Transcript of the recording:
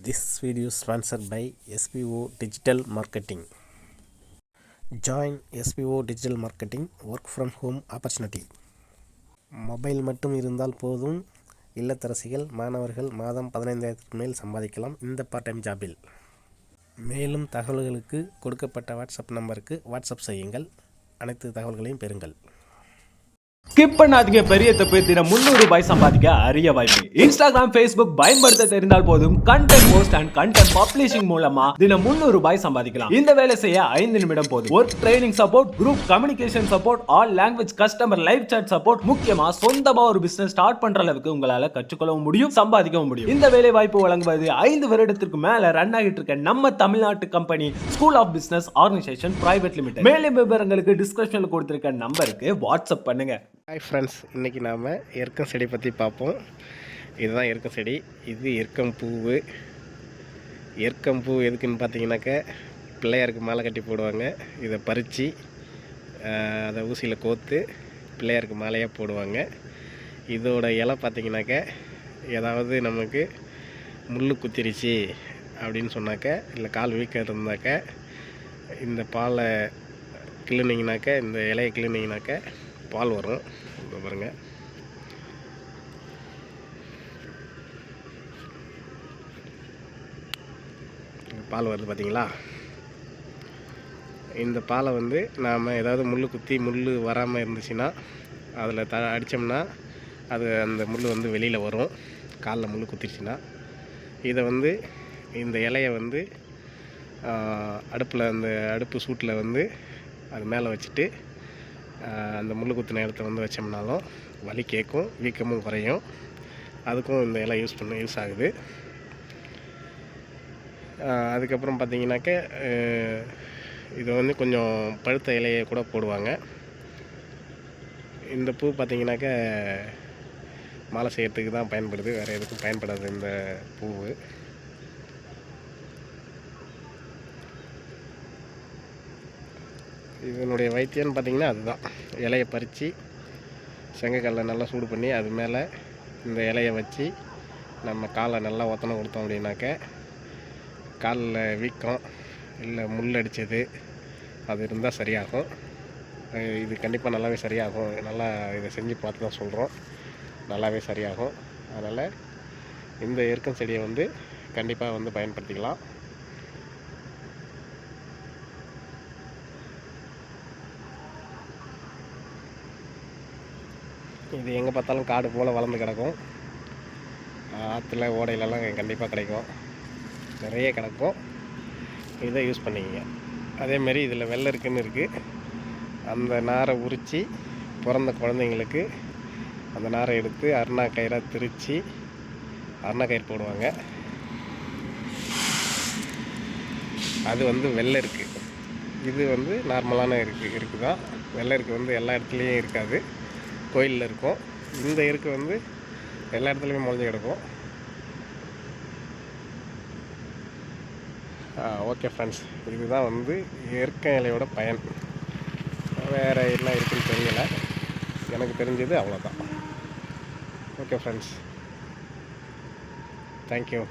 This video is sponsored by SPO Digital Marketing. Join SPO Digital Marketing Work from Home Opportunity. Mobile மட்டும் இருந்தால் போதும், இல்லத்தரசிகள் மாணவர்கள் மாதம் 15,000 மேல் சம்பாதிக்கலாம் இந்த பார்ட் டைம் ஜாபில். மேலும் தகவல்களுக்கு கொடுக்கப்பட்ட வாட்ஸ்அப் நம்பருக்கு வாட்ஸ்அப் செய்யுங்கள். அனைத்து தகவல்களையும் பெறுங்கள். ஸ்கிப் பண்ணாதீங்க. பெரிய தப்பு. தினம் 300 ரூபாய் சம்பாதிக்க அரிய வாய்ப்பு. இன்ஸ்டாகிராம், ஃபேஸ்புக் பயன்படுத்த தெரிந்தால் போதும், content post and content publishing மூலமா தினம் 300 ரூபாய் சம்பாதிக்கலாம். இந்த வேலை செய்ய 5 நிமிடம் போதும். Work training support, group communication support, all language customer live chat support, முக்கியமா சொந்தமா ஒரு பிசினஸ் ஸ்டார்ட் பண்ற அளவுக்கு உங்களால கற்றுக்கொள்ளவும் முடியும், சம்பாதிக்கவும் முடியும். இந்த வேலை வாய்ப்பு வழங்குவது 5 வருடத்திற்கு மேல ரன் ஆகிட்டு இருக்க நம்ம தமிழ்நாட்டு company school of business organisation private limited. மேலும் விவரங்களுக்கு டிஸ்கிரிப்ஷன்ல கொடுத்திருக்க நம்பருக்கு வாட்ஸ்அப் பண்ணுங்க. ஹாய் ஃப்ரெண்ட்ஸ், இன்றைக்கி நாம் எருக்கம் செடி பற்றி பார்ப்போம். இதுதான் எருக்கம் செடி. இது எருக்கம் பூவு. எருக்கம் பூ எதுக்குன்னு பார்த்தீங்கன்னாக்க பிள்ளையாருக்கு மாலை கட்டி போடுவாங்க. இதை பறித்து அதை ஊசியில் கோர்த்து பிள்ளையாருக்கு மாலையாக போடுவாங்க. இதோட இலை பார்த்தீங்கன்னாக்க ஏதாவது நமக்கு முள் குத்திருச்சு அப்படின்னு சொன்னாக்க, இல்லை கால் வீக்கம் இருந்தாக்க இந்த பாலை கிள்ளினீங்கனாக்க, இந்த இலையை கிள்ளினீங்கனாக்க பால் வரும். இப்போ பாருங்கள், பால் வருது பார்த்தீங்களா? இந்த பாலை நாம் ஏதாவது முள் குத்தி முள் வராமல் இருந்துச்சுன்னா அதில் அடித்தோம்னா அது அந்த முள் வெளியில் வரும். காலில் முள் குத்திடுச்சுன்னா இதை இந்த இலையை அடுப்பில், அந்த அடுப்பு சூட்டில் அது மேலே வச்சுட்டு அந்த முள் குத்தின இடத்த வச்சோம்னாலும் வலி கேட்கும், வீக்கமும் குறையும். அதுக்கும் இந்த இலை யூஸ் ஆகுது. அதுக்கப்புறம் பார்த்திங்கனாக்க இது கொஞ்சம் பழுத்த இலையை கூட போடுவாங்க. இந்த பூ பார்த்திங்கனாக்க மாலை செய்கிறதுக்கு தான் பயன்படுது, வேறு எதுக்கும் பயன்படாது இந்த பூவு. இதனுடைய வைத்தியம்னு பார்த்திங்கன்னா அதுதான், இலையை பறித்து செங்கக்கல்லை நல்லா சூடு பண்ணி அது மேலே இந்த இலையை வச்சு நம்ம காலை நல்லா ஒத்தனை கொடுத்தோம் அப்படின்னாக்க காலில் வீக்கம் இல்லை முள் அடித்தது அது இருந்தால் சரியாகும். இது கண்டிப்பாக நல்லாவே சரியாகும். நல்லா இதை செஞ்சு பார்த்து தான் சொல்கிறோம், நல்லாவே சரியாகும். அதனால் இந்த எருக்கம் செடியை கண்டிப்பாக பயன்படுத்திக்கலாம். இது எங்கே பார்த்தாலும் காடு போல் வளர்ந்து கிடக்கும். ஆற்றுல ஓடையிலலாம் கண்டிப்பாக கிடைக்கும், நிறைய கிடக்கும். இதை யூஸ் பண்ணிக்கங்க. அதேமாரி இதில் வெள்ளை இருக்குன்னு இருக்குது. அந்த நாரை உரித்து பிறந்த குழந்தைங்களுக்கு அந்த நாரை எடுத்து அருணா கயிறாக திரித்து அருணா கயிறு போடுவாங்க. அது வெள்ளை இருக்குது. இது நார்மலான இருக்குது தான். வெள்ளை இருக்குது எல்லா இடத்துலையும் இருக்காது, கோயிலில் இருக்கும். இந்த எருக்கு எல்லா இடத்துலையுமே முளைஞ்சி கிடக்கும். ஓகே ஃப்ரெண்ட்ஸ், இதுதான் எருக்க இலையோட பயன். வேறு என்ன இருக்குன்னு தெரியலை, எனக்கு தெரிஞ்சது அவ்வளோதான். Okay friends, thank you.